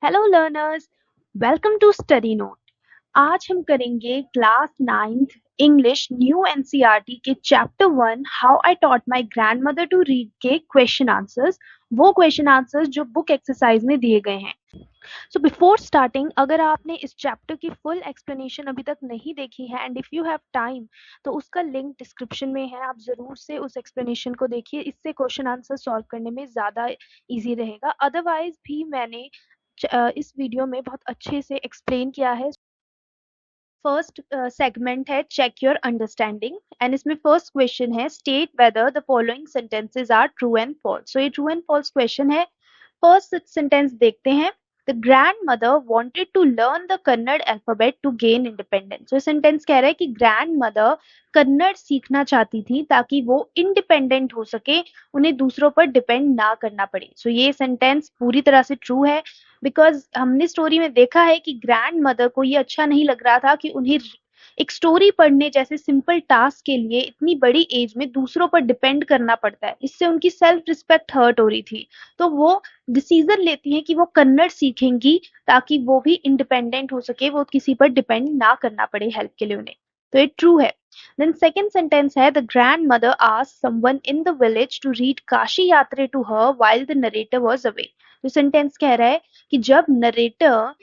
Hello learners, welcome to study note. आज हम करेंगे class 9th English new NCERT के chapter 1 how I taught my grandmother to read के question answers. वो question answers जो book exercise में दिए गए हैं। सो बिफोर स्टार्टिंग, अगर आपने इस चैप्टर की फुल एक्सप्लेनेशन अभी तक नहीं देखी है and if you have time तो उसका लिंक डिस्क्रिप्शन में है, आप जरूर से उस एक्सप्लेनेशन को देखिए। इससे क्वेश्चन आंसर सॉल्व करने में ज़्यादा इजी रहेगा। अदरवाइज भी मैंने इस वीडियो में बहुत अच्छे से एक्सप्लेन किया है। फर्स्ट सेगमेंट है चेक योर अंडरस्टैंडिंग एंड इसमें फर्स्ट क्वेश्चन है state whether the following sentences are true and false. So ये ट्रू एंड फॉल्स क्वेश्चन है। फर्स्ट सेंटेंस देखते हैं। The grandmother wanted to learn the Kannada alphabet to gain independence. तो sentence कह रहा है कि ग्रैंडमदर कन्नड़ सीखना चाहती थी ताकि वो इंडिपेंडेंट हो सके, उन्हें दूसरों पर डिपेंड ना करना पड़े। सो ये सेंटेंस पूरी तरह से ट्रू है, बिकॉज हमने स्टोरी में देखा है कि ग्रैंड मदर को ये अच्छा नहीं लग रहा था कि उन्हें एक स्टोरी पढ़ने जैसे सिंपल टास्क के लिए इतनी बड़ी एज में दूसरों पर डिपेंड करना पड़ता है। इससे उनकी सेल्फ रिस्पेक्ट हर्ट हो रही थी। तो वो डिसीजन लेती हैं कि वो कन्नड़ सीखेंगी ताकि वो भी इंडिपेंडेंट हो सके, वो किसी पर डिपेंड ना करना पड़े हेल्प के लिए उन्हें। तो ये ट्रू है। देन सेकंड सेंटेंस है the grandmother asked someone in the village to read Kashi Yatre to her while the narrator was away. तो सेंटेंस कह रहा है कि जब नरेटर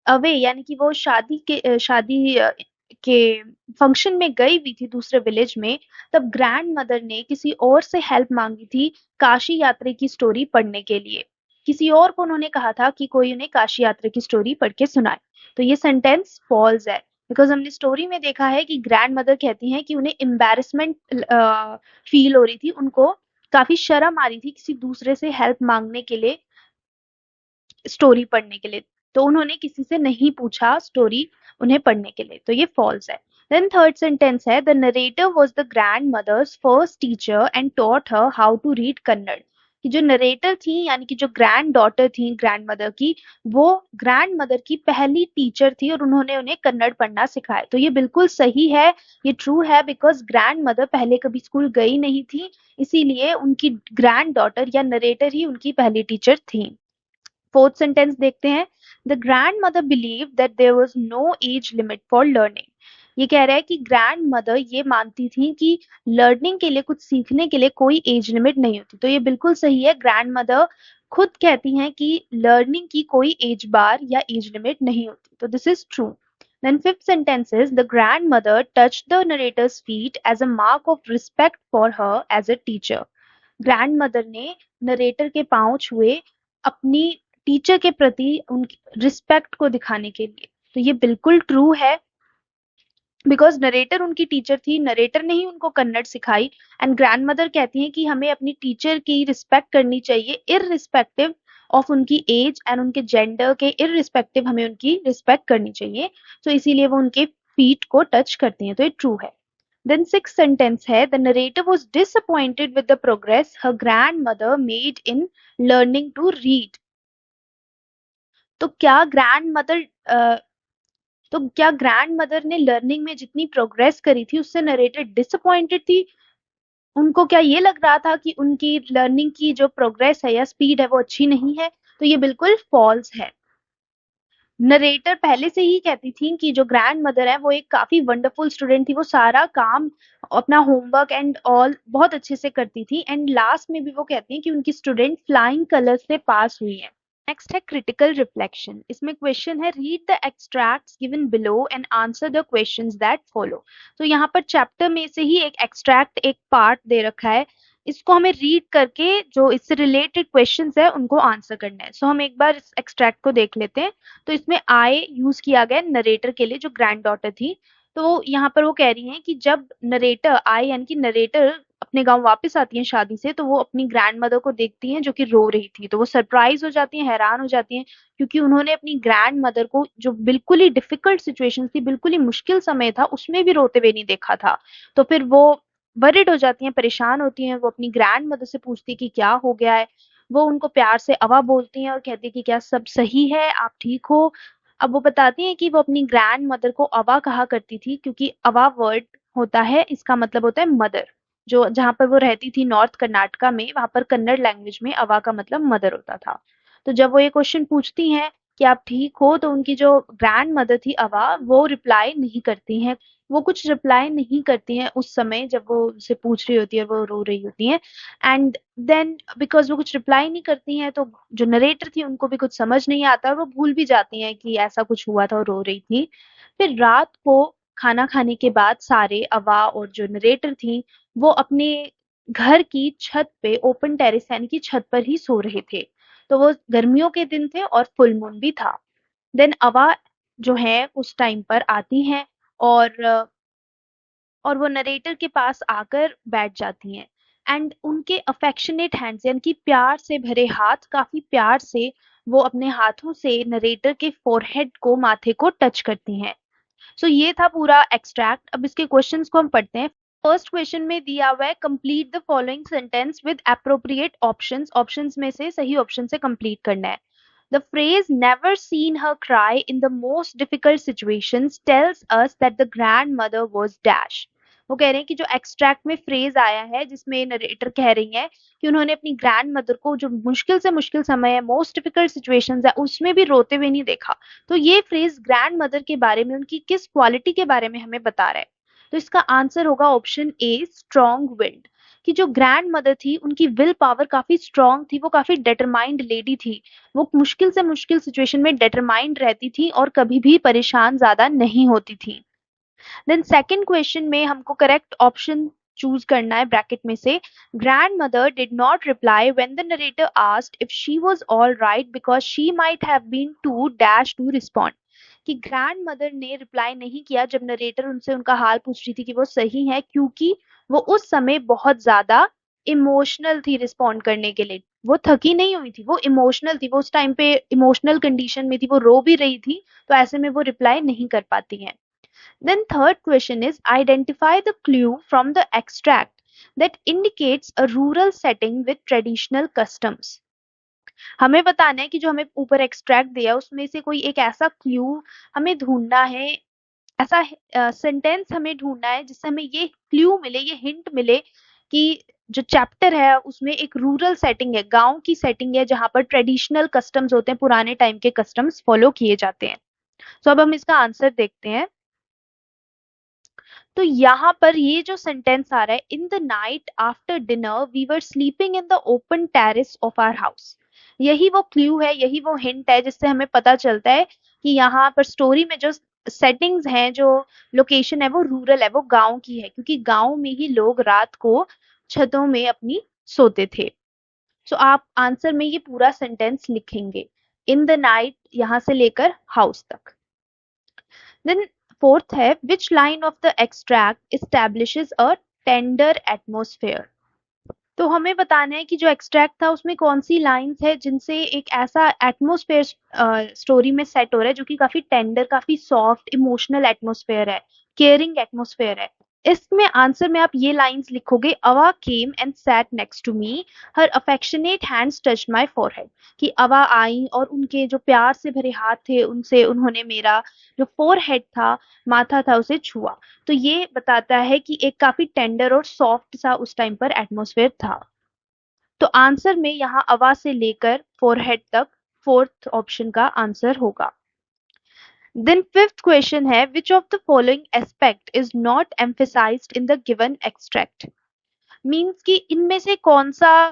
अवे यानी कि वो शादी के फंक्शन में गई हुई थी दूसरे विलेज में, तब ग्रैंड मदर ने किसी और से हेल्प मांगी थी काशी यात्रा की स्टोरी पढ़ने के लिए। किसी और को उन्होंने कहा था कि कोई उन्हें काशी यात्रा की स्टोरी पढ़ के सुनाए। तो ये सेंटेंस फॉल्स है, बिकॉज हमने स्टोरी में देखा है कि ग्रैंड मदर कहती हैं कि उन्हें एम्बैरेसमेंट फील हो रही थी, उनको काफी शर्म आ रही थी किसी दूसरे से हेल्प मांगने के लिए स्टोरी पढ़ने के लिए। तो उन्होंने किसी से नहीं पूछा स्टोरी उन्हें पढ़ने के लिए। तो ये फॉल्स है। देन थर्ड सेंटेंस है the narrator was the grandmother's first teacher and taught her how to read Kannada. कि जो नरेटर थी यानी कि जो ग्रैंड डॉटर थी ग्रैंड मदर की, वो ग्रैंड मदर की पहली टीचर थी और उन्होंने उन्हें कन्नड़ पढ़ना सिखाया। तो ये बिल्कुल सही है, ये ट्रू है, बिकॉज ग्रैंड मदर पहले कभी स्कूल गई नहीं थी, इसीलिए उनकी ग्रैंड डॉटर या नरेटर ही उनकी पहली टीचर थी। फोर्थ सेंटेंस देखते हैं। The grandmother believe that there was no age limit for learning. ये कह रहा है कि ग्रैंड मदर ये मानती थी कि लर्निंग के लिए, कुछ सीखने के लिए कोई एज लिमिट नहीं होती। तो ये बिल्कुल सही है। ग्रैंड मदर खुद कहती हैं कि लर्निंग की कोई एज बार या एज लिमिट नहीं होती। तो this is true. Then fifth sentence is the grandmother touched the narrator's feet as a mark of respect for her as a teacher. Grandmother ने नरेटर के पांव छुए अपनी टीचर के प्रति उनकी रिस्पेक्ट को दिखाने के लिए। तो ये बिल्कुल ट्रू है, बिकॉज नरेटर उनकी टीचर थी, नरेटर ने ही उनको कन्नड़ सिखाई। एंड ग्रैंडमदर कहती हैं कि हमें अपनी टीचर की रिस्पेक्ट करनी चाहिए इररिस्पेक्टिव ऑफ उनकी एज एंड उनके जेंडर के इररिस्पेक्टिव हमें उनकी रिस्पेक्ट करनी चाहिए। तो इसीलिए वो उनके फीट को टच करती हैं। तो ये ट्रू है। Then sixth sentence है the narrator was disappointed with the progress her grandmother made in learning to read. तो क्या ग्रैंड मदर तो क्या ग्रैंड मदर ने लर्निंग में जितनी प्रोग्रेस करी थी उससे नरेटर डिसअपॉइंटेड थी? उनको क्या ये लग रहा था कि उनकी लर्निंग की जो प्रोग्रेस है या स्पीड है वो अच्छी नहीं है? तो ये बिल्कुल फॉल्स है। नरेटर पहले से ही कहती थी कि जो ग्रैंड मदर है वो एक काफी वंडरफुल स्टूडेंट थी, वो सारा काम अपना होमवर्क एंड ऑल बहुत अच्छे से करती थी। एंड लास्ट में भी वो कहती हैं कि उनकी स्टूडेंट फ्लाइंग कलर्स से पास हुई है। नेक्स्ट है क्रिटिकल रिफ्लेक्शन। इसमें क्वेश्चन है read the extracts given below and answer the questions that follow. तो यहाँ पर चैप्टर में से ही एक एक्सट्रैक्ट, एक पार्ट दे रखा है, इसको हमें रीड करके जो इससे रिलेटेड क्वेश्चंस है उनको आंसर करना है। सो हम एक बार इस एक्सट्रैक्ट को देख लेते हैं। तो इसमें आई यूज किया गया नरेटर के लिए, जो ग्रैंड डॉटर थी। तो यहाँ पर वो कह रही हैं कि जब नरेटर आई यानी कि नरेटर अपने गांव वापस आती हैं शादी से, तो वो अपनी ग्रैंड मदर को देखती हैं जो कि रो रही थी। तो वो सरप्राइज हो जाती हैं, हैरान हो जाती हैं, क्योंकि उन्होंने अपनी ग्रैंड मदर को जो बिल्कुल ही डिफिकल्ट सिचुएशन थी, बिल्कुल ही मुश्किल समय था, उसमें भी रोते हुए नहीं देखा था। तो फिर वो वरिड हो जाती हैं, परेशान होती हैं। वो अपनी ग्रैंड मदर से पूछती कि क्या हो गया है। वो उनको प्यार से अवा बोलती हैं और कहती कि क्या सब सही है, आप ठीक हो? अब वो बताती हैं कि वो अपनी ग्रैंड मदर को अवा कहा करती थी, क्योंकि अवा वर्ड होता है, इसका मतलब होता है मदर। जो जहाँ पर वो रहती थी नॉर्थ कर्नाटका में, वहां पर कन्नड़ लैंग्वेज में अवा का मतलब मदर होता था। तो जब वो ये क्वेश्चन पूछती हैं कि आप ठीक हो, तो उनकी जो ग्रैंड मदर थी अवा, वो रिप्लाई नहीं करती हैं। वो कुछ रिप्लाई नहीं करती हैं उस समय जब वो उनसे पूछ रही होती है और वो रो रही होती हैं। एंड देन बिकॉज़ वो कुछ रिप्लाई नहीं करती हैं, तो जो नरेटर थी उनको भी कुछ समझ नहीं आता और वो भूल भी जाती हैं कि ऐसा कुछ हुआ था और रो रही थी। फिर रात को खाना खाने के बाद सारे अवा और जो नरेटर थी, वो अपने घर की छत पे, ओपन टेरेस यानी कि छत पर ही सो रहे थे। तो वो गर्मियों के दिन थे और फुल मून भी था। देन अवा जो है उस टाइम पर आती हैं और और वो नरेटर के पास आकर बैठ जाती हैं। एंड उनके अफेक्शनेट हैंड्स यानी कि प्यार से भरे हाथ, काफी प्यार से वो अपने हाथों से नरेटर के फोरहेड को, माथे को टच करती हैं। सो ये था पूरा एक्सट्रैक्ट। अब इसके क्वेश्चंस को हम पढ़ते हैं। फर्स्ट क्वेश्चन में दिया हुआ है, complete the following sentence with appropriate options. Options में से सही ऑप्शन से कंप्लीट करना है। The phrase never seen her cry in the most difficult situations tells us that the grandmother was dash। वो कह रहे हैं कि जो एक्सट्रैक्ट में फ्रेज आया है जिसमें नरेटर कह रही है कि उन्होंने अपनी ग्रैंड मदर को जो मुश्किल से मुश्किल समय है, मोस्ट डिफिकल्ट सिचुएशंस है, उसमें भी रोते हुए नहीं देखा। तो ये फ्रेज ग्रैंड मदर के बारे में, उनकी किस क्वालिटी के बारे में हमें बता रहा है। तो इसका आंसर होगा ऑप्शन ए, स्ट्रॉन्ग विल्ड। कि जो ग्रैंड मदर थी उनकी विल पावर काफी स्ट्रांग थी, वो काफी डिटरमाइंड लेडी थी। वो मुश्किल से मुश्किल सिचुएशन में डिटरमाइंड रहती थी और कभी भी परेशान ज्यादा नहीं होती थी। देन सेकंड क्वेश्चन में हमको करेक्ट ऑप्शन चूज करना है ब्रैकेट में से। Grandmother did not reply when the narrator asked if she was all right because she might have been to dash to respond. कि ग्रैंड मदर ने reply नहीं किया जब नरेटर उनसे उनका हाल पूछ रही थी कि वो सही है, क्योंकि वो उस समय बहुत ज्यादा इमोशनल थी रिस्पॉन्ड करने के लिए। वो थकी नहीं हुई थी, वो इमोशनल थी, वो उस टाइम पे इमोशनल कंडीशन में थी, वो रो भी रही थी, तो ऐसे में वो रिप्लाई नहीं कर पाती हैं। Then third question is, identify the clue from the extract that indicates a rural setting with traditional customs। हमें बताना है कि जो हमें ऊपर एक्सट्रैक्ट दिया उसमें से कोई एक ऐसा क्लू हमें ढूंढना है, ऐसा सेंटेंस हमें ढूंढना है जिससे हमें ये क्लू मिले, ये हिंट मिले कि जो चैप्टर है उसमें एक रूरल सेटिंग है, गांव की सेटिंग है, जहां पर ट्रेडिशनल कस्टम्स होते हैं, पुराने टाइम के कस्टम्स फॉलो किए जाते हैं। तो अब हम इसका आंसर देखते हैं। तो यहाँ पर ये जो सेंटेंस आ रहा है, in the night after dinner we were sleeping in the open terrace of our house. यही वो क्लू है, यही वो हिंट है जिससे हमें पता चलता है कि यहाँ पर स्टोरी में जो सेटिंग्स हैं, जो लोकेशन है, वो रूरल है, वो गांव की है, क्योंकि गांव में ही लोग रात को छतों में अपनी सोते थे। सो आप आंसर में ये पूरा सेंटेंस लिखेंगे, इन द नाइट यहाँ से लेकर हाउस तक। देन फोर्थ है, which line of the extract establishes a tender atmosphere. तो हमें बताना है कि जो एक्सट्रैक्ट था उसमें कौन सी लाइंस है जिनसे एक ऐसा एटमॉस्फेयर स्टोरी में सेट हो रहा है जो कि काफी टेंडर, काफी सॉफ्ट, इमोशनल एटमॉस्फेयर है, केयरिंग एटमॉस्फेयर है। इसमें आंसर में आप ये लाइंस लिखोगे, Avva came and sat next to me, her affectionate hands touched my forehead. कि अवा आई और उनके जो प्यार से भरे हाथ थे उनसे उन्होंने मेरा जो फोरहेड था, माथा था, उसे छुआ। तो ये बताता है कि एक काफी टेंडर और सॉफ्ट सा उस टाइम पर एटमॉस्फेयर था। तो आंसर में यहाँ अवा से लेकर फोरहेड तक फोर्थ ऑप्शन का आंसर होगा। देन फिफ्थ क्वेश्चन है, which of the following aspect is not emphasised in the given extract. Means कि इनमें से कौन सा,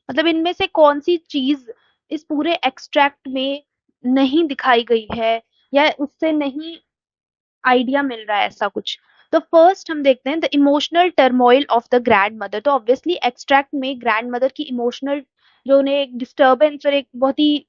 मतलब इनमें से कौन सी चीज इस पूरे एक्सट्रैक्ट में नहीं दिखाई गई है या उससे नहीं आइडिया मिल रहा है ऐसा कुछ। तो फर्स्ट हम देखते हैं the emotional turmoil of the grand mother. तो ऑब्वियसली एक्सट्रैक्ट में ग्रैंड मदर की इमोशनल, जो उन्हें एक डिस्टर्बेंस और एक बहुत ही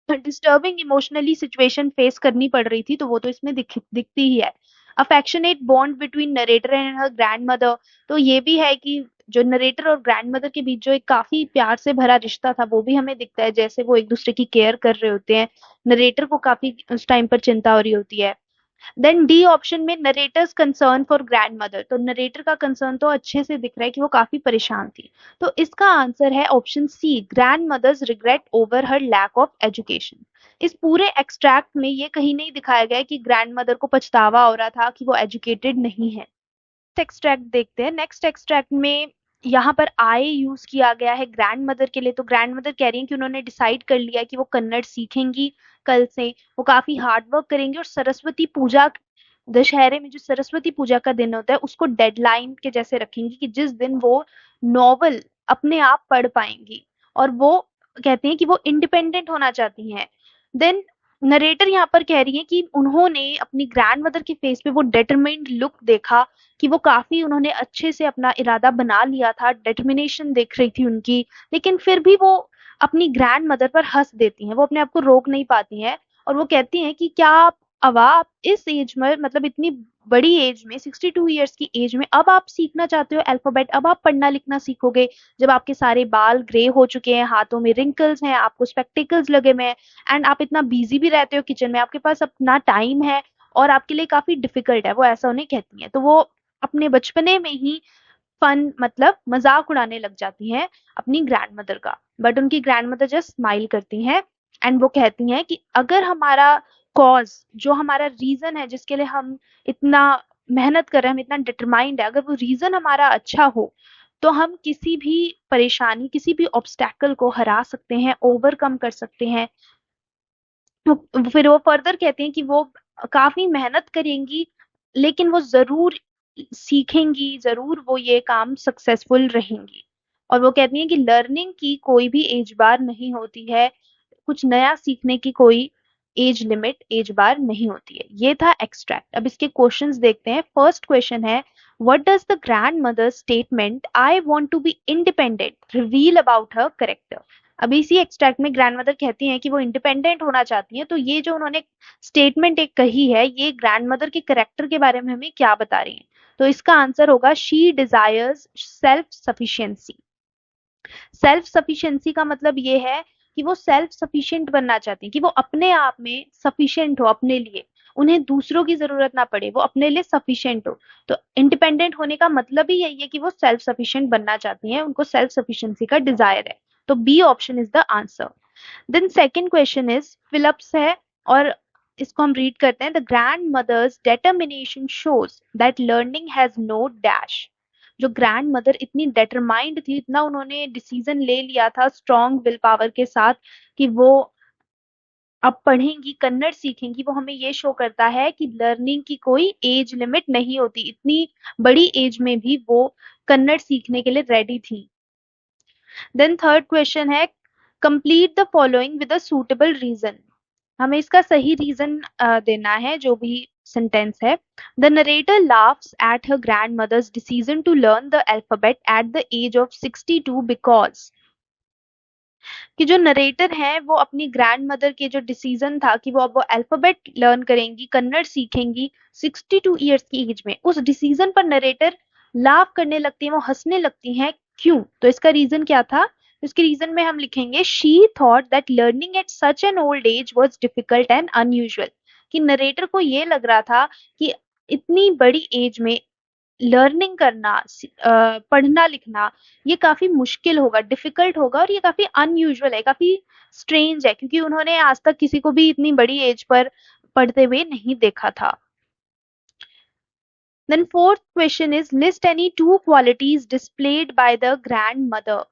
डिस्टर्बिंग इमोशनली सिचुएशन फेस करनी पड़ रही थी, तो वो तो इसमें दिखती ही है। Affectionate bond between narrator and her grand mother. तो ये भी है कि जो नरेटर और ग्रैंड मदर के बीच जो एक काफी प्यार से भरा रिश्ता था वो भी हमें दिखता है, जैसे वो एक दूसरे की केयर कर रहे होते हैं, नरेटर को काफी उस टाइम पर चिंता हो रही होती है। देन डी ऑप्शन में narrator's concern for grand mother. तो नरेटर का कंसर्न तो अच्छे से दिख रहा है कि वो काफी परेशान थी। तो इसका आंसर है option C, grandmother's regret over her lack of education. इस पूरे एक्सट्रैक्ट में ये कहीं नहीं दिखाया गया कि ग्रैंड मदर को पछतावा हो रहा था कि वो एजुकेटेड नहीं है। नेक्स्ट एक्सट्रैक्ट देखते हैं। नेक्स्ट एक्सट्रैक्ट में यहाँ पर आए यूज किया गया है ग्रैंड मदर के लिए। तो ग्रैंड मदर कह रही हैं कि उन्होंने डिसाइड कर लिया है कि वो कन्नड़ सीखेंगी कल से, वो काफी हार्ड वर्क करेंगी और सरस्वती पूजा, दशहरे में जो सरस्वती पूजा का दिन होता है उसको डेडलाइन के जैसे रखेंगी कि जिस दिन वो नॉवल अपने आप पढ़ पाएंगी। और वो कहती हैं कि वो इंडिपेंडेंट होना चाहती हैं। देन नरेटर यहाँ पर कह रही है कि उन्होंने अपनी ग्रैंड मदर के फेस पे वो डिटरमाइंड लुक देखा, कि वो काफ़ी उन्होंने अच्छे से अपना इरादा बना लिया था, डिटर्मिनेशन दिख रही थी उनकी, लेकिन फिर भी वो अपनी ग्रैंड मदर पर हँस देती हैं, वो अपने आप को रोक नहीं पाती हैं। और वो कहती हैं कि क्या आप अवा, आप इस एज में, मतलब इतनी बड़ी एज में, 62 ईयर्स की एज में अब आप सीखना चाहते हो अल्फाबेट, अब आप पढ़ना लिखना सीखोगे, जब आपके सारे बाल ग्रे हो चुके हैं, हाथों में रिंकल्स हैं, आपको स्पेक्टिकल्स लगे हुए हैं, एंड आप इतना बिजी भी रहते हो किचन में, आपके पास अपना टाइम है और आपके लिए काफी डिफिकल्ट है, वो ऐसा उन्हें कहती हैं। तो वो अपने बचपने में ही फन, मतलब मजाक उड़ाने लग जाती हैं अपनी ग्रैंड मदर का। बट उनकी ग्रैंड मदर जस्ट स्माइल करती हैं एंड वो कहती हैं कि अगर हमारा कॉज, जो हमारा रीजन है जिसके लिए हम इतना मेहनत कर रहे हैं, हम इतना डिटरमाइंड है, अगर वो रीजन हमारा अच्छा हो तो हम किसी भी परेशानी, किसी भी ऑब्स्टेकल को हरा सकते हैं, ओवरकम कर सकते हैं। फिर वो फर्दर कहते हैं कि वो काफी मेहनत करेंगी, लेकिन वो जरूर सीखेंगी, जरूर वो ये काम सक्सेसफुल रहेंगी। और वो कहती हैं कि लर्निंग की कोई भी एज बार नहीं होती है, कुछ नया सीखने की कोई एज लिमिट, एज बार नहीं होती है। ये था एक्सट्रैक्ट। अब इसके क्वेश्चंस देखते हैं। फर्स्ट क्वेश्चन है, what does the grandmother statement I want to be independent reveal about her character. अभी इसी एक्सट्रैक्ट में ग्रैंड मदर कहती हैं कि वो इंडिपेंडेंट होना चाहती हैं, तो ये जो उन्होंने स्टेटमेंट एक कही है, ये ग्रैंड मदर के करेक्टर के बारे में हमें क्या बता रही है? तो इसका आंसर होगा she desires self sufficiency. Self sufficiency का मतलब ये है कि वो सेल्फ सफिशिएंट बनना चाहती हैं, कि वो अपने आप में सफिशिएंट हो, अपने लिए, उन्हें दूसरों की जरूरत ना पड़े, वो अपने लिए सफिशिएंट हो। तो इंडिपेंडेंट होने का मतलब ही यही है कि वो सेल्फ सफिशिएंट बनना चाहती हैं, उनको सेल्फ सफिशिएंसी का डिजायर है। तो B option is the answer. Then second question is fill ups है, और इसको हम रीड करते हैं। The grandmother's determination shows that learning has no dash. जो ग्रैंड मदर इतनी डेटरमाइंड थी, इतना उन्होंने डिसीजन ले लिया था स्ट्रॉन्ग विल पावर के साथ कि वो अब पढ़ेंगी, कन्नड़ सीखेंगी, वो हमें ये शो करता है कि लर्निंग की कोई एज लिमिट नहीं होती। इतनी बड़ी एज में भी वो कन्नड़ सीखने के लिए रेडी थी। देन थर्ड क्वेश्चन है, complete the following with a suitable reason. हमें इसका सही रीजन देना है, जो भी सेंटेंस है। The narrator laughs at her grandmother's decision to learn the alphabet at the age of 62 because, कि जो नरेटर है वो अपनी ग्रैंड मदर के जो डिसीजन था कि वो अब वो अल्फाबेट लर्न करेंगी, कन्नड़ सीखेंगी 62 ईयर्स की एज में, उस डिसीजन पर नरेटर लाफ करने लगती है, वो हंसने लगती हैं। क्यों? तो इसका रीजन क्या था? इसके रीजन में हम लिखेंगे she thought that learning at such an old age was difficult and unusual. कि नरेटर को ये लग रहा था कि इतनी बड़ी एज में लर्निंग करना, पढ़ना लिखना, ये काफी मुश्किल होगा, डिफिकल्ट होगा, और ये काफी अनयूजुअल है, काफी स्ट्रेंज है, क्योंकि उन्होंने आज तक किसी को भी इतनी बड़ी एज पर पढ़ते हुए नहीं देखा था। Then fourth question is list any two qualities displayed by the grandmother.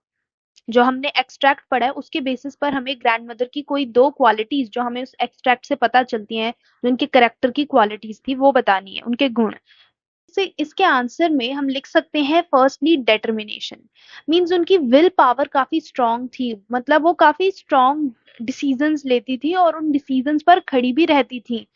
जो हमने एक्सट्रैक्ट पढ़ा है उसके बेसिस पर हमें ग्रैंड मदर की कोई दो क्वालिटीज जो हमें उस एक्सट्रैक्ट से पता चलती हैं, जो उनके करेक्टर की क्वालिटीज थी, वो बतानी है, उनके गुण। से इसके आंसर में हम लिख सकते हैं फर्स्टली डेटर्मिनेशन। मींस उनकी विल पावर काफी स्ट्रांग थी, मतलब वो काफी स्ट्रांग डिसीजंस लेती थी और उन डिसीजंस पर खड़ी भी रहती थी।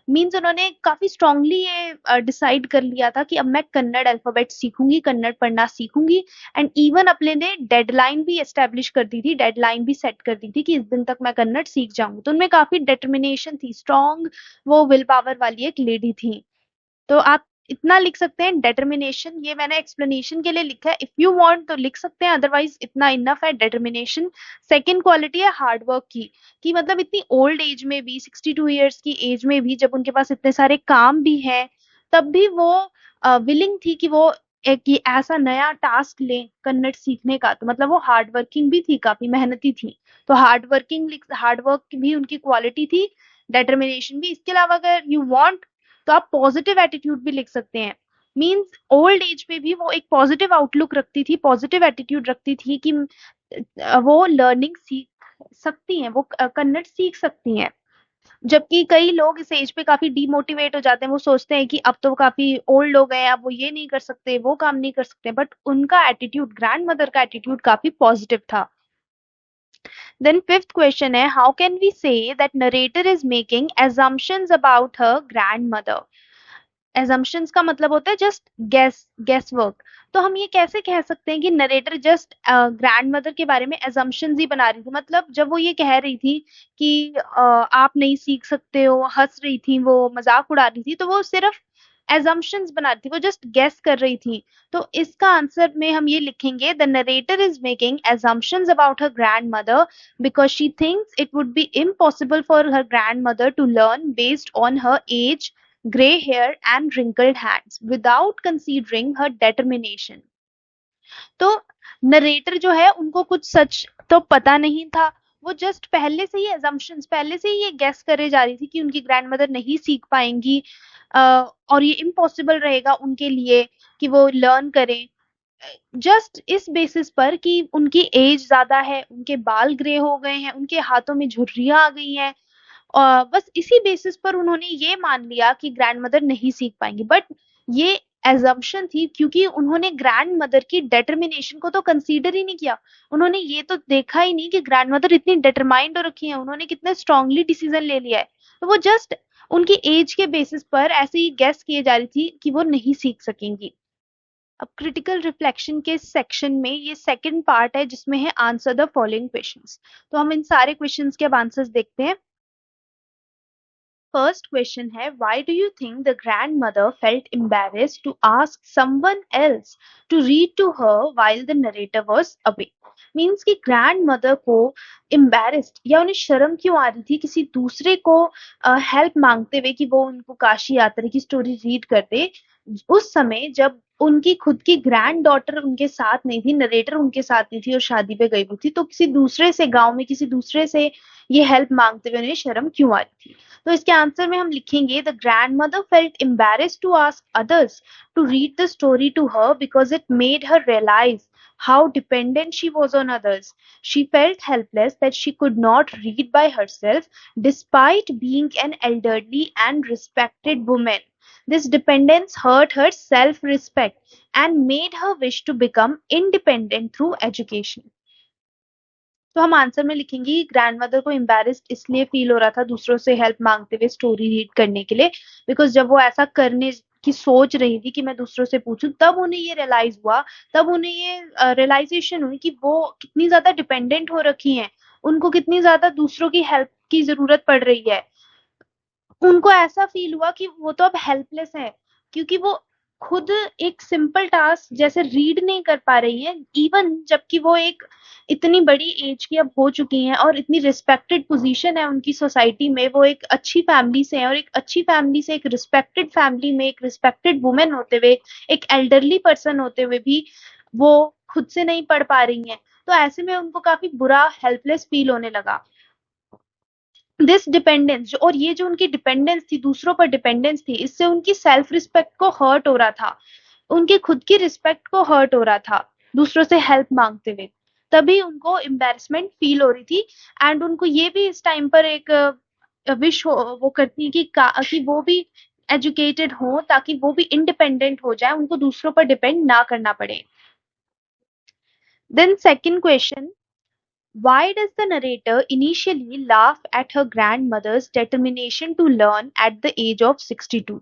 मींस उन्होंने काफी स्ट्रांगली ये डिसाइड कर लिया था कि अब मैं कन्नड़ अल्फाबेट सीखूंगी, कन्नड़ पढ़ना सीखूंगी, एंड इवन अपने ने डेडलाइन भी एस्टेब्लिश कर दी थी, डेडलाइन भी सेट कर दी थी कि इस दिन तक मैं कन्नड़ सीख जाऊंगी। तो उनमें काफी डिटर्मिनेशन थी, स्ट्रांग वो विल पावर वाली एक लेडी थी। तो आप इतना लिख सकते हैं डिटर्मिनेशन। ये मैंने एक्सप्लेनेशन के लिए लिखा है, इफ यू वांट तो लिख सकते हैं, अदरवाइज इतना इनफ है डिटर्मिनेशन। सेकंड क्वालिटी है हार्ड वर्क की, कि मतलब इतनी ओल्ड एज में भी, 62 ईयर्स की एज में भी, जब उनके पास इतने सारे काम भी हैं, तब भी वो विलिंग थी कि वो एक ये ऐसा नया टास्क लें कन्नड़ सीखने का। तो मतलब वो हार्ड वर्किंग भी थी, काफी मेहनती थी। तो हार्ड वर्क भी उनकी क्वालिटी थी, डिटर्मिनेशन भी। इसके अलावा अगर यू वांट तो आप पॉजिटिव एटीट्यूड भी लिख सकते हैं। मीन्स ओल्ड एज पे भी वो एक पॉजिटिव आउटलुक रखती थी, पॉजिटिव एटीट्यूड रखती थी कि वो लर्निंग सीख सकती हैं, वो कन्नड़ सीख सकती हैं। जबकि कई लोग इस एज पे काफी डीमोटिवेट हो जाते हैं, वो सोचते हैं कि अब तो काफी ओल्ड हो गए हैं, अब वो ये नहीं कर सकते, वो काम नहीं कर सकते, बट उनका एटीट्यूड, ग्रैंड मदर का एटीट्यूड काफी पॉजिटिव था। Then fifth question है, how can we say that narrator is making assumptions about her grandmother? assumptions का मतलब होता है जस्ट गेस वर्क। तो हम ये कैसे कह सकते हैं कि नरेटर जस्ट ग्रैंड मदर के बारे में assumptions ही बना रही थी? मतलब जब वो ये कह रही थी कि आप नहीं सीख सकते हो, हंस रही थी, वो मजाक उड़ा रही थी, तो वो सिर्फ assumptions बना रही थी, वो जस्ट गेस कर रही थी। तो इसका आंसर में हम ये लिखेंगे, the narrator is making assumptions about her grandmother because she thinks it would be impossible for her grandmother to learn based on her age, gray hair and wrinkled hands without considering her determination. तो narrator जो है उनको कुछ सच तो पता नहीं था, वो जस्ट पहले से ही assumptions, पहले से ही ये गेस करे जा रही थी कि उनकी ग्रैंडमदर नहीं सीख पाएंगी, और ये इम्पॉसिबल रहेगा उनके लिए कि वो लर्न करें, जस्ट इस बेसिस पर कि उनकी एज ज्यादा है, उनके बाल ग्रे हो गए हैं, उनके हाथों में झुर्रियां आ गई हैं, बस इसी बेसिस पर उन्होंने ये मान लिया कि ग्रैंडमदर नहीं सीख पाएंगी। बट ये एजम्पशन थी, क्योंकि उन्होंने ग्रैंडमदर की डिटर्मिनेशन को तो कंसीडर ही नहीं किया। उन्होंने ये तो देखा ही नहीं कि ग्रैंडमदर इतनी डिटरमाइंड हो रखी है, उन्होंने कितने स्ट्रांगली डिसीजन ले लिया है। तो वो जस्ट उनकी एज के बेसिस पर ऐसे ही गेस किए जा रही थी कि वो नहीं सीख सकेंगी। अब क्रिटिकल रिफ्लेक्शन के सेक्शन में ये सेकंड पार्ट है जिसमें है आंसर द फॉलोइंग क्वेश्चंस। तो हम इन सारे क्वेश्चंस के अब आंसर्स देखते हैं। First question है, why do you think the grandmother felt embarrassed to ask someone else to read to her while the narrator was away? Means कि grandmother को embarrassed या उन्हें शर्म क्यों आ रही थी किसी दूसरे को हेल्प मांगते हुए कि वो उनको काशी यात्रा की स्टोरी रीड कर दे, उस समय जब उनकी खुद की ग्रैंड डॉटर उनके साथ नहीं थी, नरेटर उनके साथ नहीं थी और शादी पे गई हुई थी, तो किसी दूसरे से, गांव में किसी दूसरे से ये हेल्प मांगते हुए उन्हें शर्म क्यों आ रही थी? तो इसके आंसर में हम लिखेंगे, the grandmother felt embarrassed to ask others to read the story to her because it made her realise how dependent she was on others. She felt helpless that she could not read by herself despite being an elderly and respected woman. This dependence hurt her self-respect and made her wish to become independent through education. तो हम answer में लिखेंगे, grandmother को embarrassed इसलिए feel हो रहा था दूसरों से हेल्प मांगते हुए स्टोरी रीड करने के लिए, बिकॉज जब वो ऐसा करने की सोच रही थी कि मैं दूसरों से पूछूं, तब उन्हें ये रियलाइज हुआ, तब उन्हें ये रियलाइजेशन हुई कि वो कितनी ज्यादा डिपेंडेंट हो रखी हैं, उनको कितनी ज्यादा दूसरों की हेल्प की जरूरत पड़ रही है। उनको ऐसा फील हुआ कि वो तो अब हेल्पलेस है, क्योंकि वो खुद एक सिंपल टास्क जैसे रीड नहीं कर पा रही है, इवन जबकि वो एक इतनी बड़ी एज की अब हो चुकी हैं और इतनी रिस्पेक्टेड पोजीशन है उनकी सोसाइटी में, वो एक अच्छी फैमिली से है और एक अच्छी फैमिली से एक रिस्पेक्टेड फैमिली में एक रिस्पेक्टेड वुमेन होते हुए, एक एल्डरली पर्सन होते हुए भी वो खुद से नहीं पढ़ पा रही हैं। तो ऐसे में उनको काफी बुरा, हेल्पलेस फील होने लगा। दिस डिपेंडेंस, और ये जो उनकी डिपेंडेंस थी, दूसरों पर डिपेंडेंस थी, इससे उनकी सेल्फ रिस्पेक्ट को हर्ट हो रहा था, उनके खुद की रिस्पेक्ट को हर्ट हो रहा था दूसरों से हेल्प मांगते हुए, तभी उनको एम्बैरेसमेंट फील हो रही थी। एंड उनको ये भी इस टाइम पर एक विश वो करती है कि वो भी एजुकेटेड हो, ताकि वो भी इंडिपेंडेंट हो जाए, उनको दूसरों पर डिपेंड ना करना पड़े। Then second question, why does the narrator initially laugh at her grandmother's determination to learn at the age of 62?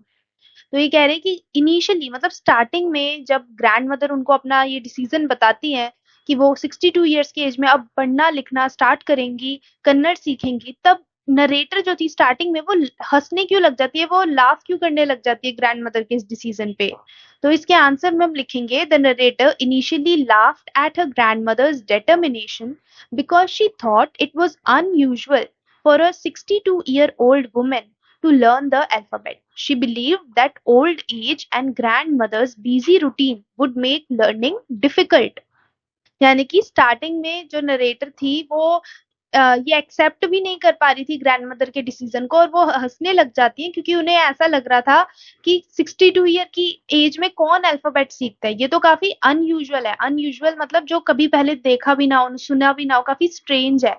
तो ये कह रहे हैं कि इनिशियली मतलब स्टार्टिंग में जब ग्रैंड मदर उनको अपना ये डिसीजन बताती है कि वो 62 ईयर्स की एज में अब पढ़ना लिखना स्टार्ट करेंगी, कन्नड़ सीखेंगी, तब नरेटर जो थी स्टार्टिंग में वो हंसने क्यों लग जाती है, वो लाफ क्यों करने लग जाती है ग्रैंड मदर के इस डिसीजन पे? तो इसके आंसर में हम लिखेंगे, the narrator initially laughed at her grandmother's determination because she thought it was unusual for a 62-year-old woman to learn the alphabet. She believed that old age and grandmother's busy routine would make learning difficult. यानी कि starting में जो narrator थी वो ये accept भी नहीं कर पा रही थी ग्रैंडमदर के डिसीजन को, और वो हंसने लग जाती हैं क्योंकि उन्हें ऐसा लग रहा था कि 62 ईयर की एज में कौन अल्फाबेट सीखता है, ये तो काफी अनयूजुअल है। अनयूजुअल मतलब जो कभी पहले देखा भी ना हो, सुना भी ना हो, काफी स्ट्रेंज है,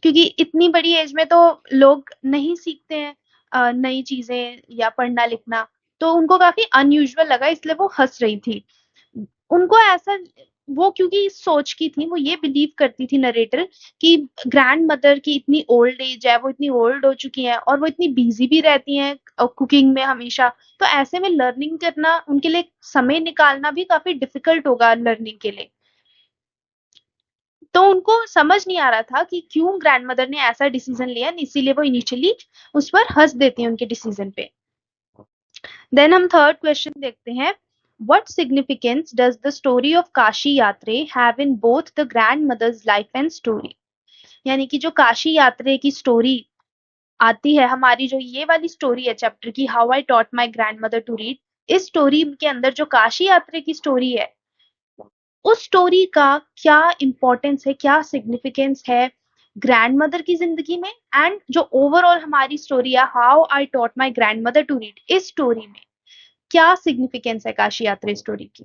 क्योंकि इतनी बड़ी एज में तो लोग नहीं सीखते हैं नई चीजें या पढ़ना लिखना। तो उनको काफी अनयूजुअल लगा, इसलिए वो हंस रही थी। उनको ऐसा, वो क्योंकि इस सोच की थी, वो ये बिलीव करती थी नरेटर कि ग्रैंड मदर की इतनी ओल्ड एज है, वो इतनी ओल्ड हो चुकी हैं और वो इतनी बिजी भी रहती हैं कुकिंग में हमेशा। तो ऐसे में लर्निंग करना उनके लिए, समय निकालना भी काफी डिफिकल्ट होगा लर्निंग के लिए। तो उनको समझ नहीं आ रहा था कि क्यों ग्रैंडमदर ने ऐसा डिसीजन लिया, इसीलिए वो इनिशियली उस पर हंस देती हैं उनके डिसीजन पे। देन हम थर्ड क्वेश्चन देखते हैं। What significance does the story of Kashi यात्रे have in both the grandmother's life and story? यानी कि जो काशी यात्रे की स्टोरी आती है, हमारी जो ये वाली स्टोरी है चैप्टर की, how I taught my grandmother to read, इस स्टोरी के अंदर जो काशी यात्रे की स्टोरी है, उस स्टोरी का क्या इंपॉर्टेंस है, क्या सिग्निफिकेंस है ग्रैंडमदर की जिंदगी में, एंड जो ओवरऑल हमारी स्टोरी है how I taught my grandmother to read, इस स्टोरी में क्या सिग्निफिकेंस है काशी यात्रे स्टोरी की।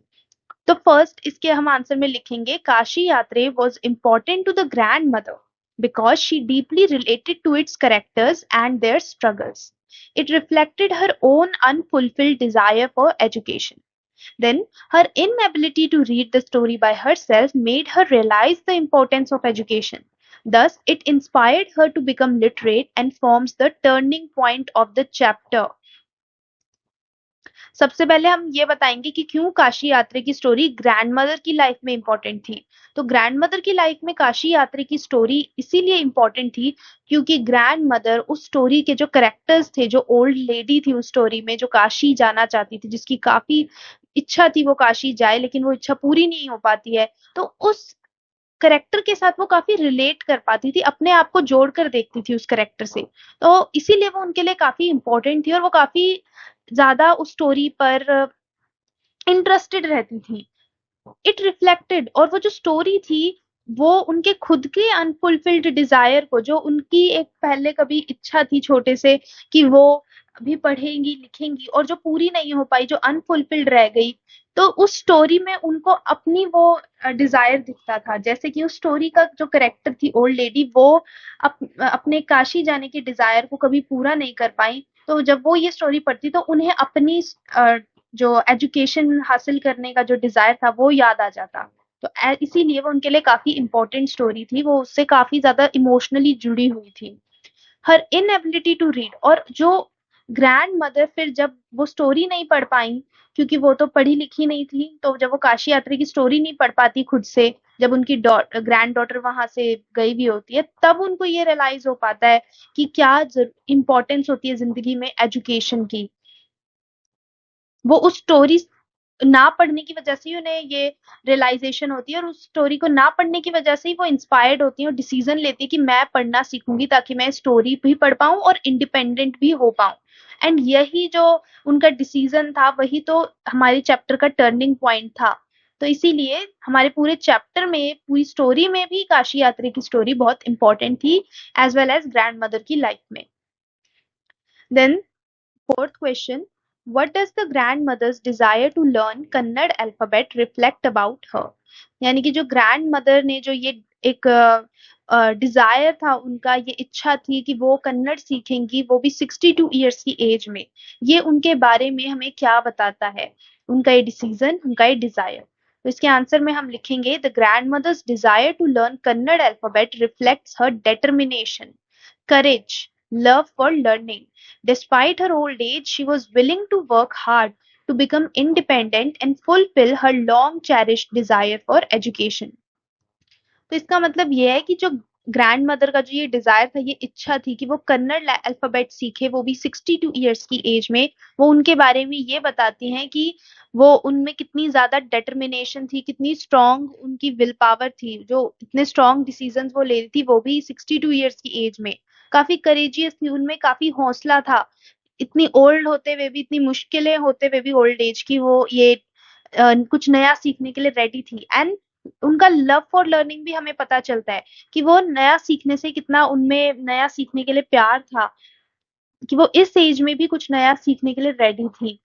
तो फर्स्ट इसके हम आंसर में लिखेंगे, Kashi Yatre was important to the grandmother because she deeply related to its characters and their struggles. It reflected her own unfulfilled desire for education. Then, her inability to read the story by herself made her realize the importance of education. Thus, it inspired her to become literate and forms the turning point of the chapter. सबसे पहले हम ये बताएंगे कि क्यों काशी यात्रा की story grandmother की लाइफ में इंपॉर्टेंट थी। तो ग्रैंडमदर की लाइफ में काशी यात्रा की स्टोरी इसीलिए इंपॉर्टेंट थी क्योंकि ग्रैंडमदर उस स्टोरी के जो करेक्टर्स थे, जो ओल्ड लेडी थी उस स्टोरी में, जो काशी जाना चाहती थी, जिसकी काफी इच्छा थी वो काशी जाए लेकिन वो इच्छा पूरी नहीं हो पाती है, तो उस करेक्टर के साथ वो काफी रिलेट कर पाती थी, अपने आप को जोड़कर देखती थी उस करेक्टर से। तो इसीलिए वो उनके लिए काफी इंपॉर्टेंट थी और वो काफी ज्यादा उस स्टोरी पर इंटरेस्टेड रहती थी। इट रिफ्लेक्टेड, और वो जो स्टोरी थी वो उनके खुद के अनफुलफिल्ड डिजायर को, जो उनकी एक पहले कभी इच्छा थी छोटे से कि वो भी पढ़ेंगी लिखेंगी और जो पूरी नहीं हो पाई, जो अनफुलफिल्ड रह गई, तो उस स्टोरी में उनको अपनी वो डिजायर दिखता था। जैसे कि उस स्टोरी का जो करेक्टर थी ओल्ड लेडी, वो अपने काशी जाने के डिजायर को कभी पूरा नहीं कर पाई, तो जब वो ये स्टोरी पढ़ती तो उन्हें अपनी जो एजुकेशन हासिल करने का जो डिजायर था वो याद आ जाता। तो इसीलिए वो उनके लिए काफी इंपॉर्टेंट स्टोरी थी, वो उससे काफी ज्यादा इमोशनली जुड़ी हुई थी। हर इनएबिलिटी टू रीड, और जो ग्रैंड मदर फिर जब वो स्टोरी नहीं पढ़ पाई, क्योंकि वो तो पढ़ी लिखी नहीं थी, तो जब वो काशी यात्रा की स्टोरी नहीं पढ़ पाती खुद से, जब उनकी ग्रैंड डॉटर वहां से गई भी होती है, तब उनको ये रियलाइज हो पाता है कि क्या इंपॉर्टेंस होती है जिंदगी में एजुकेशन की। वो उस स्टोरी ना पढ़ने की वजह से ही उन्हें ये रियलाइजेशन होती है, और उस स्टोरी को ना पढ़ने की वजह से ही वो इंस्पायर्ड होती है और डिसीजन लेती है कि मैं पढ़ना सीखूंगी ताकि मैं स्टोरी भी पढ़ पाऊं और इंडिपेंडेंट भी हो पाऊं। एंड यही जो उनका डिसीजन था, वही तो हमारे चैप्टर का टर्निंग पॉइंट था। तो इसीलिए हमारे पूरे चैप्टर में, पूरी स्टोरी में भी काशी यात्रा की स्टोरी बहुत इंपॉर्टेंट थी, as well as grandmother की लाइफ में। Then fourth question, what does the grandmother's desire to learn Kannada alphabet reflect about her? यानी कि जो grandmother ने जो ये एक डिजायर था उनका, ये इच्छा थी कि वो कन्नड़ सीखेंगी, वो भी 62 ईयर्स की एज में, ये उनके बारे में हमें क्या बताता है, उनका ये डिसीजन, उनका ये डिजायर। तो इसके आंसर में हम लिखेंगे, the grandmother's desire to learn Kannada alphabet reflects her determination, courage, love for learning. Despite her old age, she was willing to work hard to become independent and fulfill her long cherished desire for education. तो इसका मतलब ये है कि जो grand mother का जो ये डिजायर था, ये इच्छा थी कि वो कन्नड़ अल्फाबेट सीखे, वो भी 62 ईयर्स की एज में, वो उनके बारे में ये बताती हैं कि वो उनमें कितनी ज्यादा डेटर्मिनेशन थी, कितनी स्ट्रांग उनकी विल पावर थी, जो इतने स्ट्रांग डिसीजंस वो ले रही थी, वो भी 62 ईयर्स की एज में। काफी करेजियस थी, उनमें काफी हौसला था, इतनी ओल्ड होते हुए भी, इतनी मुश्किलें होते हुए भी ओल्ड एज की, वो ये कुछ नया सीखने के लिए रेडी थी। एंड उनका लव फॉर लर्निंग भी हमें पता चलता है कि वो नया सीखने से कितना उनमें नया सीखने के लिए प्यार था, कि वो इस एज में भी कुछ नया सीखने के लिए रेडी थी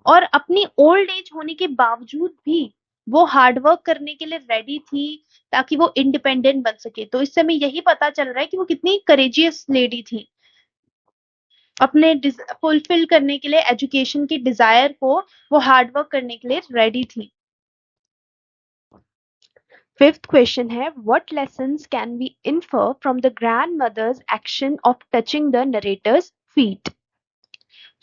और अपनी ओल्ड एज होने के बावजूद भी वो हार्ड वर्क करने के लिए रेडी थी ताकि वो इंडिपेंडेंट बन सके। तो इससे हमें यही पता चल रहा है कि वो कितनी करेजियस लेडी थी, अपने फुलफिल करने के लिए एजुकेशन की डिजायर को वो हार्ड वर्क करने के लिए रेडी थी। फिफ्थ क्वेश्चन है, what lessons can we infer from the grandmother's action of touching the narrator's feet.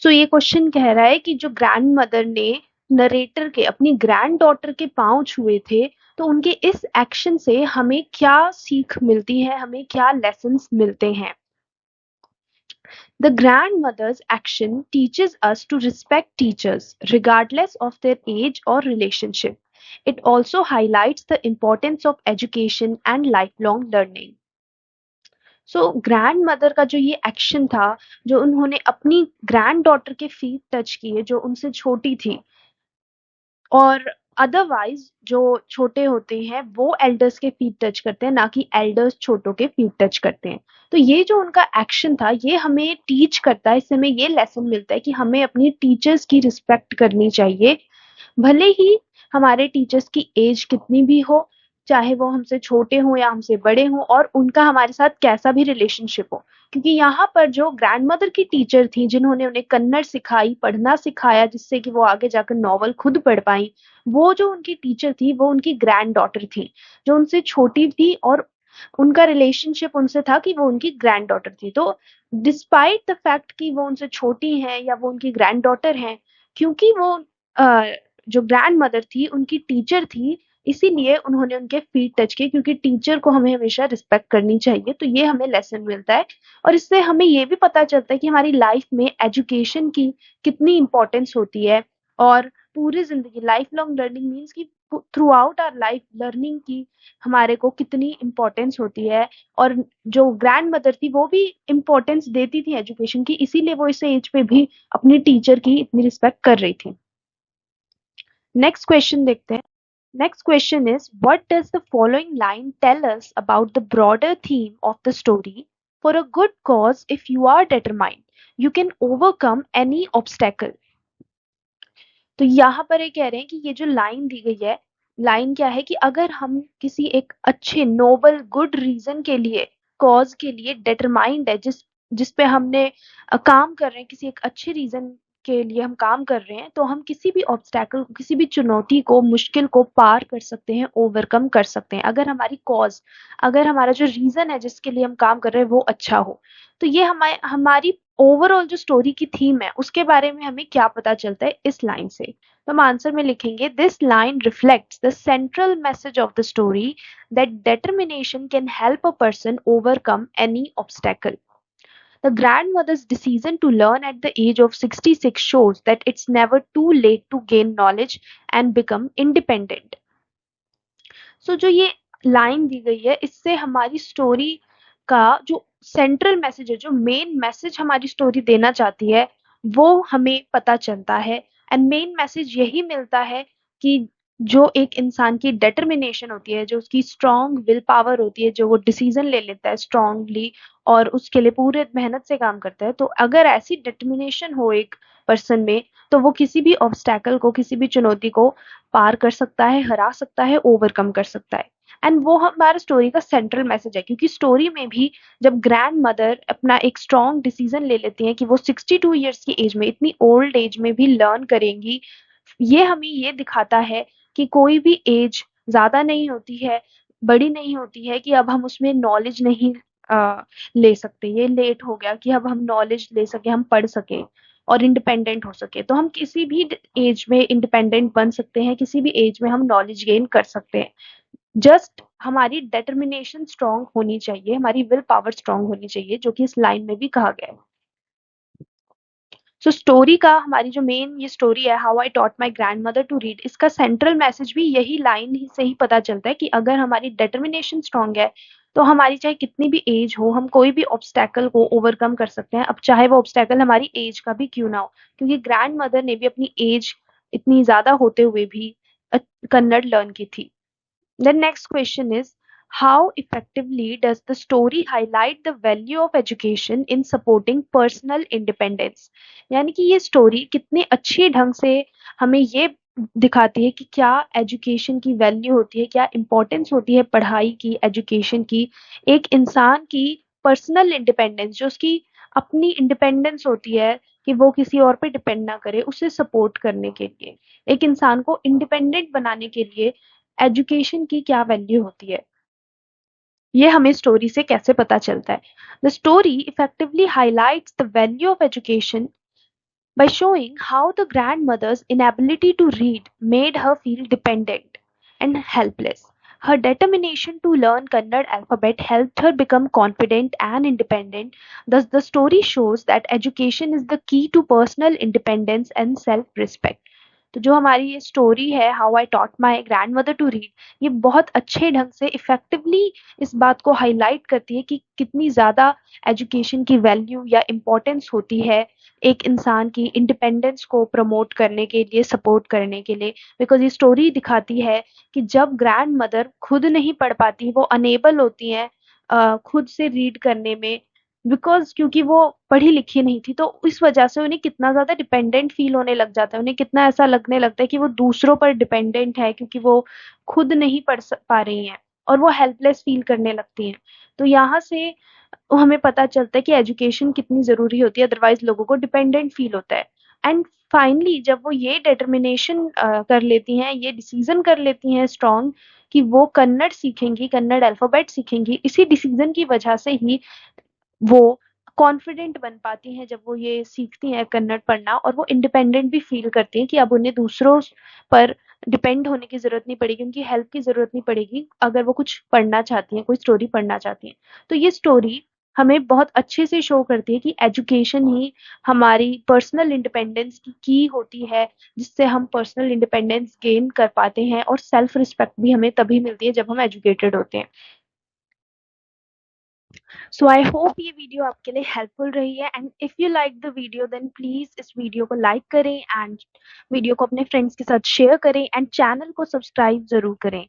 So ये क्वेश्चन कह रहा है कि जो ग्रैंड मदर ने नरेटर के अपनी ग्रैंड डॉटर के पांव छुए थे, तो उनके इस एक्शन से हमें क्या सीख मिलती है, हमें क्या लेसन्स मिलते हैं। The grandmother's action teaches us to respect teachers regardless of their age or relationship. It also highlights the importance of education and lifelong learning. So grand mother का जो ये एक्शन था, जो उन्होंने अपनी ग्रैंड डॉटर के फीट टच किए जो उनसे छोटी थी, और अदरवाइज जो छोटे होते हैं वो एल्डर्स के फीट टच करते हैं, ना कि एल्डर्स छोटों के फीट टच करते हैं। तो ये जो उनका एक्शन था ये हमें टीच करता है, इससे हमें ये लेसन मिलता है कि हमें अपनी टीचर्स की रिस्पेक्ट करनी चाहिए, भले ही हमारे टीचर्स की एज कितनी भी हो, चाहे वो हमसे छोटे हों या हमसे बड़े हों, और उनका हमारे साथ कैसा भी रिलेशनशिप हो। क्योंकि यहाँ पर जो ग्रैंडमदर की टीचर थी जिन्होंने उन्हें कन्नड़ सिखाई, पढ़ना सिखाया, जिससे कि वो आगे जाकर नॉवल खुद पढ़ पाई, वो जो उनकी टीचर थी वो उनकी ग्रैंड डॉटर थी, जो उनसे छोटी थी, और उनका रिलेशनशिप उनसे था कि वो उनकी ग्रैंड डॉटर थी। तो डिस्पाइट द फैक्ट कि वो उनसे छोटी हैं या वो उनकी ग्रैंड डॉटर हैं, क्योंकि वो जो ग्रैंड मदर थी उनकी टीचर थी, इसीलिए उन्होंने उनके फीट टच किए, क्योंकि टीचर को हमें हमेशा रिस्पेक्ट करनी चाहिए। तो ये हमें लेसन मिलता है, और इससे हमें ये भी पता चलता है कि हमारी लाइफ में एजुकेशन की कितनी इंपॉर्टेंस होती है, और पूरी जिंदगी लाइफ लॉन्ग लर्निंग मीन्स कि throughout our life learning की हमारे को कितनी इंपॉर्टेंस होती है। और जो ग्रैंड मदर थी वो भी इंपॉर्टेंस देती थी एजुकेशन की, इसीलिए वो इस एज पे भी अपनी टीचर की इतनी रिस्पेक्ट कर रही थी। नेक्स्ट क्वेश्चन देखते हैं। Next question is, what does the following line tell us about the broader theme of the story. For a good cause if you are determined you can overcome any obstacle. तो यहाँ पर ये कह रहे हैं कि ये जो लाइन दी गई है, लाइन क्या है कि अगर हम किसी एक अच्छे नोबल गुड रीजन के लिए, कॉज के लिए डिटरमाइंड है, जिस पे हमने काम कर रहे हैं, किसी एक अच्छे रीजन के लिए हम काम कर रहे हैं, तो हम किसी भी ऑब्स्टैकल को, किसी भी चुनौती को, मुश्किल को पार कर सकते हैं, ओवरकम कर सकते हैं, अगर हमारी कॉज, अगर हमारा जो रीजन है जिसके लिए हम काम कर रहे हैं वो अच्छा हो। तो ये हमारी ओवरऑल जो स्टोरी की थीम है उसके बारे में हमें क्या पता चलता है इस लाइन से। तो हम आंसर में लिखेंगे, this line reflects the central message of the story that determination can help a person overcome any obstacle. The grandmother's decision to learn at the age of 66 shows that it's never too late to gain knowledge and become independent. सो जो ये line दी गई है इससे हमारी story का जो central message है, जो मेन मैसेज हमारी स्टोरी देना चाहती है, वो हमें पता चलता है। एंड मेन मैसेज यही मिलता है कि जो एक इंसान की डिटर्मिनेशन होती है, जो उसकी स्ट्रॉन्ग विल पावर होती है, जो वो डिसीजन ले लेता है स्ट्रांगली और उसके लिए पूरे मेहनत से काम करता है, तो अगर ऐसी डिटर्मिनेशन हो एक पर्सन में, तो वो किसी भी ऑब्स्टैकल को, किसी भी चुनौती को पार कर सकता है, हरा सकता है, ओवरकम कर सकता है। एंड वो हमारा स्टोरी का सेंट्रल मैसेज है, क्योंकि स्टोरी में भी जब ग्रैंड मदर अपना एक स्ट्रॉन्ग डिसीजन ले लेती हैं कि वो 62 ईयर्स की एज में, इतनी ओल्ड एज में भी लर्न करेंगी, ये हमें ये दिखाता है कि कोई भी एज ज्यादा नहीं होती है, बड़ी नहीं होती है कि अब हम उसमें नॉलेज नहीं ले सकते, ये लेट हो गया कि अब हम नॉलेज ले सके, हम पढ़ सके और इंडिपेंडेंट हो सके। तो हम किसी भी एज में इंडिपेंडेंट बन सकते हैं, किसी भी एज में हम नॉलेज गेन कर सकते हैं। जस्ट हमारी डिटर्मिनेशन स्ट्रांग होनी चाहिए, हमारी विल पावर स्ट्रांग होनी चाहिए, जो कि इस लाइन में भी कहा गया है। सो स्टोरी का, हमारी जो मेन ये स्टोरी है, how I taught my grandmother to read, इसका सेंट्रल मैसेज भी यही लाइन ही से ही पता चलता है कि अगर हमारी डिटर्मिनेशन स्ट्रांग है, तो हमारी चाहे कितनी भी एज हो, हम कोई भी ऑब्स्टैकल को ओवरकम कर सकते हैं, अब चाहे वो ऑब्स्टैकल हमारी एज का भी क्यों ना हो। क्योंकि ग्रैंड मदर ने भी अपनी एज इतनी ज्यादा होते हुए भी कन्नड़ लर्न की थी। The next question is, how effectively does the story highlight the value of education in supporting personal independence? यानी कि ये स्टोरी कितने अच्छे ढंग से हमें ये दिखाती है कि क्या एजुकेशन की वैल्यू होती है, क्या इम्पोर्टेंस होती है पढ़ाई की, एजुकेशन की, एक इंसान की पर्सनल इंडिपेंडेंस, जो उसकी अपनी इंडिपेंडेंस होती है कि वो किसी और पे डिपेंड ना करे, उसे सपोर्ट करने के लिए, एक इंसान को इंडिपेंडेंट बनाने के लिए एजुकेशन की क्या वैल्यू होती है, ये हमें स्टोरी से कैसे पता चलता है? The story effectively highlights the value of education by showing how the grandmother's inability to read made her feel dependent and helpless. Her determination to learn Kannada alphabet helped her become confident and independent. Thus, the story shows that education is the key to personal independence and self respect. तो जो हमारी ये story है, how I taught my grandmother to read, ये बहुत अच्छे ढंग से इफेक्टिवली इस बात को हाईलाइट करती है कि कितनी ज़्यादा एजुकेशन की वैल्यू या इम्पोर्टेंस होती है एक इंसान की इंडिपेंडेंस को प्रमोट करने के लिए, सपोर्ट करने के लिए। बिकॉज़ ये स्टोरी दिखाती है कि जब ग्रैंड मदर खुद नहीं पढ़ पाती, वो अनेबल होती हैं खुद से रीड करने में, बिकॉज़ क्योंकि वो पढ़ी लिखी नहीं थी, तो इस वजह से उन्हें कितना ज़्यादा डिपेंडेंट फ़ील होने लग जाता है। उन्हें कितना ऐसा लगने लगता है कि वो दूसरों पर डिपेंडेंट है, क्योंकि वो खुद नहीं पढ़ पा रही हैं और वो हेल्पलेस फ़ील करने लगती हैं। तो यहाँ से हमें पता चलता है कि एजुकेशन कितनी ज़रूरी होती है, अदरवाइज़ लोगों को डिपेंडेंट फ़ील होता है। एंड फाइनली जब वो ये डिटर्मिनेशन कर लेती हैं, ये डिसीज़न कर लेती हैं स्ट्रॉन्ग कि वो कन्नड़ सीखेंगी, कन्नड़ अल्फ़ाबेट सीखेंगी, इसी डिसीज़न की वजह से ही वो कॉन्फिडेंट बन पाती हैं, जब वो ये सीखती हैं कन्नड़ पढ़ना, और वो इंडिपेंडेंट भी फ़ील करती हैं कि अब उन्हें दूसरों पर डिपेंड होने की ज़रूरत नहीं पड़ेगी, उनकी हेल्प की ज़रूरत नहीं पड़ेगी अगर वो कुछ पढ़ना चाहती हैं, कोई स्टोरी पढ़ना चाहती हैं। तो ये स्टोरी हमें बहुत अच्छे से शो करती है कि एजुकेशन ही हमारी पर्सनल इंडिपेंडेंस की होती है, जिससे हम पर्सनल इंडिपेंडेंस गेन कर पाते हैं और सेल्फ रिस्पेक्ट भी हमें तभी मिलती है जब हम एजुकेटेड होते हैं। सो आई होप ये वीडियो आपके लिए हेल्पफुल रही है, and if you like the video then please इस वीडियो को लाइक करें एंड वीडियो को अपने फ्रेंड्स के साथ शेयर करें एंड चैनल को सब्सक्राइब जरूर करें।